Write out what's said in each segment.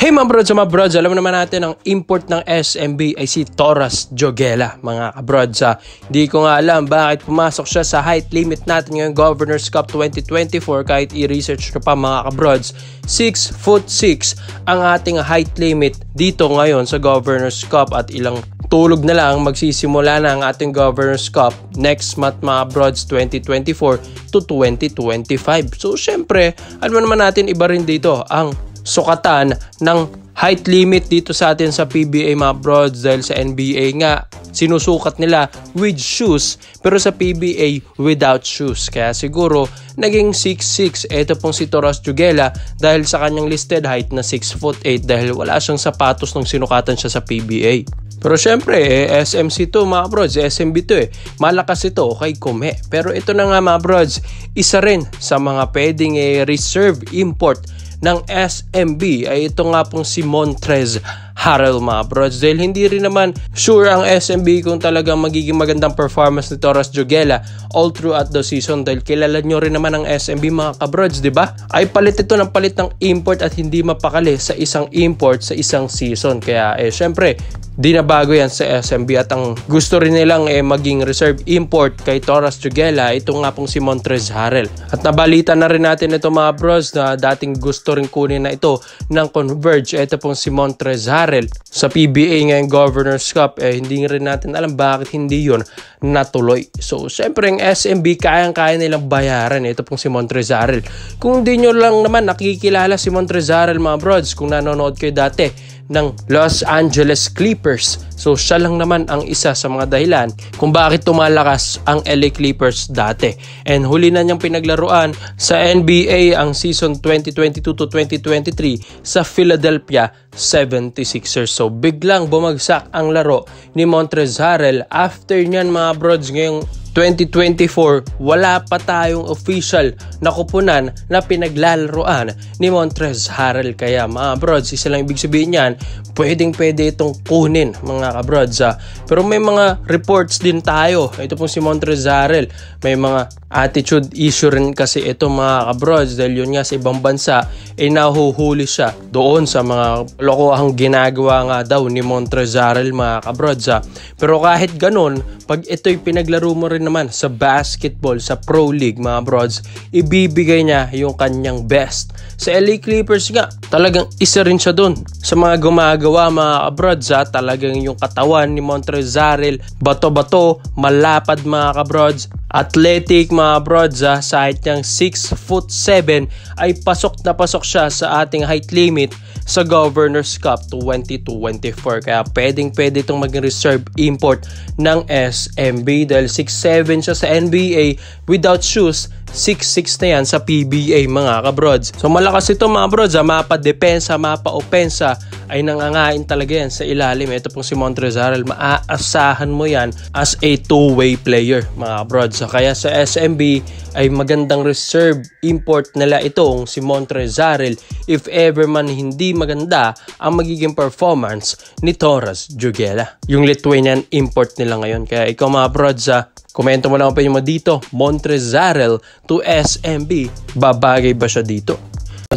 Hey mga brods, alam naman natin ang import ng SMB ay si Toras Joguela mga kabrods. Hindi ko nga alam bakit pumasok siya sa height limit natin ngayong Governors Cup 2024 kahit i-research ko pa mga kabrods. 6'6" ang ating height limit dito ngayon sa Governors Cup at ilang tulog na lang magsisimula na ang ating Governors Cup next month mga brods 2024 to 2025. So syempre, alam naman natin iba rin dito ang sukatan ng height limit dito sa atin sa PBA mga brods dahil sa NBA nga sinusukat nila with shoes pero sa PBA without shoes. Kaya siguro naging 6'6" ito pong si Toras Joguela dahil sa kanyang listed height na 6'8" dahil wala siyang sapatos nung sinukatan siya sa PBA. Pero syempre, SMC to mga brods, SMB to malakas ito kay Kume. Pero ito na nga mga brods, isa rin sa mga pwedeng reserve import ng SMB ay ito nga pong si Montrez Harrell mga brods. Dahil hindi rin naman sure ang SMB kung talagang magiging magandang performance ni Toras Joguela all throughout the season dahil kilala nyo rin naman ang SMB mga kabrods, diba? Ay palit ito ng palit ng import at hindi mapakali sa isang import sa isang season. Kaya syempre, di na bago yan sa SMB at ang gusto rin nilang maging reserve import kay Toras Joguela ito nga pong si Montrez Harrell. At nabalita na rin natin ito mga bros na dating gusto rin kunin na ito ng Converge. Ito pong si Montrez Harrell sa PBA ngayong Governors Cup hindi rin natin alam bakit hindi yun natuloy. So syempre ang SMB kayang-kaya nilang bayaran ito pong si Montrez Harrell. Kung di nyo lang naman nakikilala si Montrez Harrell mga brods, kung nanonood kayo dati ng Los Angeles Clippers. So siya lang naman ang isa sa mga dahilan kung bakit tumalakas ang LA Clippers dati. And huli na niyang pinaglaruan sa NBA ang season 2022 to 2023 sa Philadelphia 76ers. So biglang bumagsak ang laro ni Montrez Harrell. After niyan mga brods ngayong 2024, wala pa tayong official na kupunan na pinaglalaroan ni Montrez Harrell. Kaya mga brods, isa lang ibig sabihin yan, pwede itong kunin mga kabrods. Pero may mga reports din tayo. Ito pong si Montrez Harrell, may mga attitude issue rin kasi ito mga kabrods dahil yun nga sa ibang bansa nahuhuli siya doon sa mga lokohang ginagawa nga daw ni Montrez Harrell mga kabrods. Pero kahit ganun, pag ito'y pinaglaro mo rin naman sa basketball, sa Pro League mga brods, ibibigay niya yung kanyang best. Sa LA Clippers nga, talagang isa rin siya doon sa mga gumagawa mga kabrods. Talagang yung katawan ni Montrez Harrell, bato-bato, malapad mga kabrods, athletic mga brods. Sa height niyang 6'7" ay pasok na pasok siya sa ating height limit sa Governors Cup 2024. Kaya pwede itong maging reserve import ng SMB dahil 6'7" siya sa NBA without shoes, 6'6" na yan sa PBA mga kabrods. So malakas ito mga brods, mapa-depensa, mapa-opensa ay nangangain talaga yan sa ilalim. Ito pong si Montrez Harrell, maaasahan mo yan as a two-way player mga brods. Kaya sa SMB ay magandang reserve import nila itong si Montrez Harrell if ever man hindi maganda ang magiging performance ni Toras Joguela, yung Lithuanian import nila ngayon. Kaya ikaw mga brods, komento mo lang opinion mo dito, Montrez Harrell to SMB, babagay ba siya dito?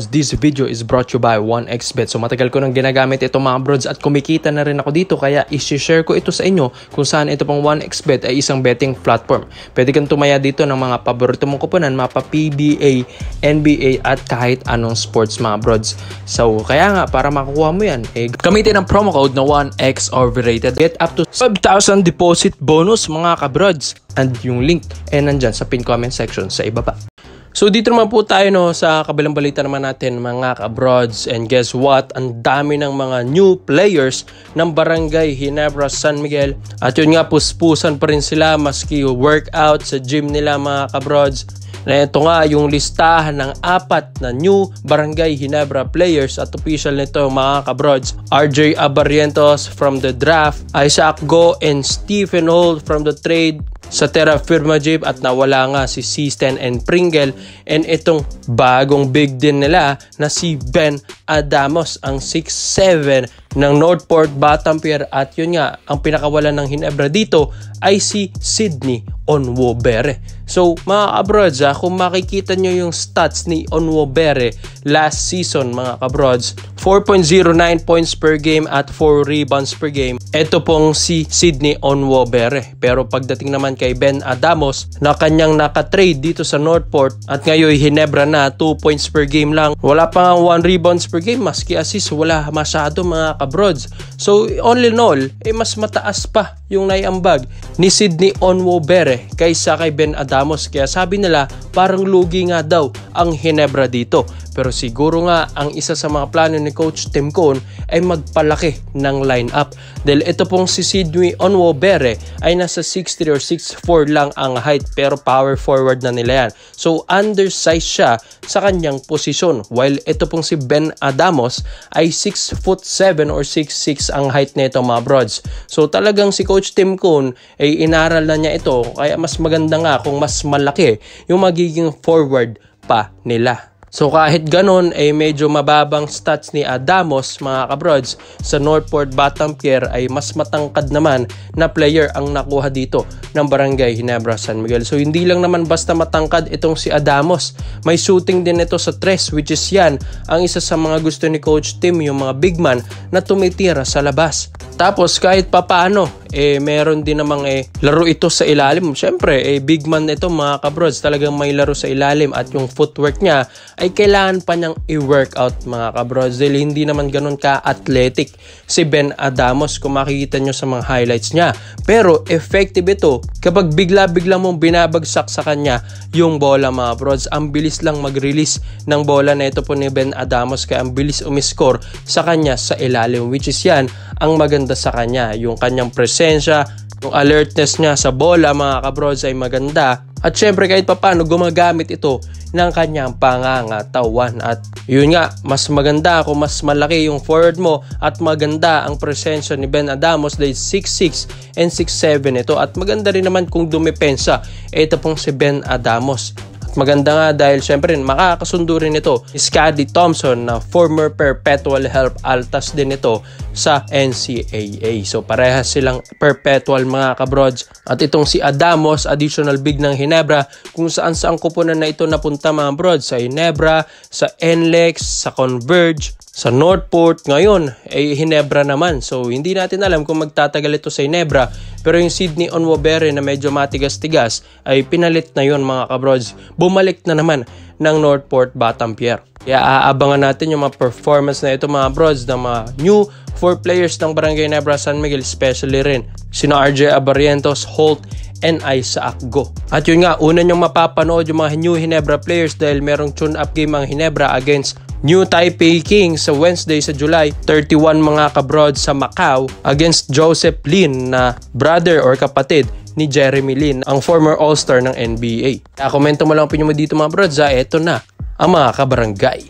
This video is brought to you by 1xBet. So matagal ko nang ginagamit ito mga brods at kumikita na rin ako dito kaya i-share ko ito sa inyo kung saan ito pang 1xBet ay isang betting platform. Pwede kang tumaya dito ng mga paborito mong kuponan, mapa PBA, NBA at kahit anong sports mga brods. So kaya nga para makukuha mo yan, gamitin ang promo code na 1x overrated. Get up to 5,000 deposit bonus mga kabrods. And yung link nandyan sa pin comment section sa ibaba. So dito naman po tayo sa kabilang balita naman natin mga kabrods, and guess what? Ang dami ng mga new players ng Barangay Ginebra San Miguel at yun nga puspusan pa rin sila maski workout sa gym nila mga kabrods. Na ito nga yung listahan ng 4 na new Barangay Ginebra players at official nito mga kabrods. RJ Abarrientos from the draft, Isaac Go and Stephen Holt from the trade sa Terra Firma Jeep at nawala nga si Sisten and Pringle, and itong bagong big din nila na si Ben Adamos ang 6'7" ng Northport Batampier at yun nga ang pinakawalan ng Ginebra dito ay si Sydney Onwubere. So mga kabrods, kung makikita nyo yung stats ni Onwobere last season mga kabrods, 4.09 points per game at 4 rebounds per game. Ito pong si Sydney Onwobere. Pero pagdating naman kay Ben Adamos na kanyang nakatrade dito sa Northport at ngayon Hinebra na, 2 points per game lang. Wala pa nga 1 rebounds per game, maski assist wala masyado mga kabrods. So all in all, mas mataas pa yung naiambag ni Sydney Onwobere kaysa kay Ben Adamos. Kaya sabi nila parang lugi nga daw ang Hinebra dito. Pero siguro nga ang isa sa mga plano ni Coach Tim Cone ay magpalaki ng lineup. Dahil ito pong si Sydney Onwobere ay nasa 6'3 or 6'4 lang ang height pero power forward na nila yan. So undersized siya sa kanyang posisyon. While ito pong si Ben Adamos ay 6'7 or 6'6 ang height nito mga brods. So talagang si Coach Tim Cone ay inaral na niya ito kaya mas maganda nga kung mas malaki yung magiging forward pa nila. So kahit ganon ay medyo mababang stats ni Adamos mga kabrods, sa Northport Batampier ay mas matangkad naman na player ang nakuha dito ng Barangay Hinebra San Miguel. So hindi lang naman basta matangkad itong si Adamos, may shooting din ito sa tres, which is yan ang isa sa mga gusto ni Coach Tim, yung mga big man na tumitira sa labas. Tapos kahit papaano meron din namang laro ito sa ilalim. Syempre big man ito mga kabrods, talagang may laro sa ilalim at yung footwork niya ay kailangan pa niyang i-workout mga kabrods dahil hindi naman ganun ka-athletic si Ben Adamos kung makikita nyo sa mga highlights niya. Pero effective ito kapag bigla-bigla mong binabagsak sa kanya yung bola mga brods. Ang bilis lang mag-release ng bola na ito po ni Ben Adamos kaya ang bilis umiscore sa kanya sa ilalim, which is yan ang maganda sa kanya. Yung kanyang presensya, yung alertness niya sa bola mga kabrods ay maganda. At syempre kahit papano gumagamit ito ng kanyang pangangatawan. At yun nga, mas maganda kung mas malaki yung forward mo at maganda ang presensya ni Ben Adamos dahil 6'6 and 6'7 ito. At maganda rin naman kung dumepensa ito pong si Ben Adamos. Maganda nga dahil syempre makakasundo rin ito Scotty Thompson na former perpetual help altas din ito sa NCAA. So parehas silang perpetual mga kabrods. At itong si Adamos, additional big ng Hinebra, kung saan kupunan na ito napunta mga brods, sa Hinebra, sa NLEX, sa Converge, sa Northport, ngayon ay Hinebra naman. So hindi natin alam kung magtatagal ito sa Hinebra, pero yung Sydney Onwobere na medyo matigas-tigas ay pinalit na yon mga kabrods. Bumalik na naman ng Northport Batampier. Kaya aabangan natin yung mga performance na ito mga brods ng mga new 4 players ng Barangay Hinebra San Miguel, especially rin sino RJ Abarientos, Holt, and Isaac Go. At yun nga, una nyong mapapanood yung mga new Hinebra players dahil merong tune-up game ang Hinebra against New Taipei Kings sa Wednesday sa July 31 mga kabrods sa Macau against Joseph Lin na brother or kapatid ni Jeremy Lin, ang former All-Star ng NBA. Komento mo lang ang opinion mo dito mga brods. Eto na ang mga kabarangay.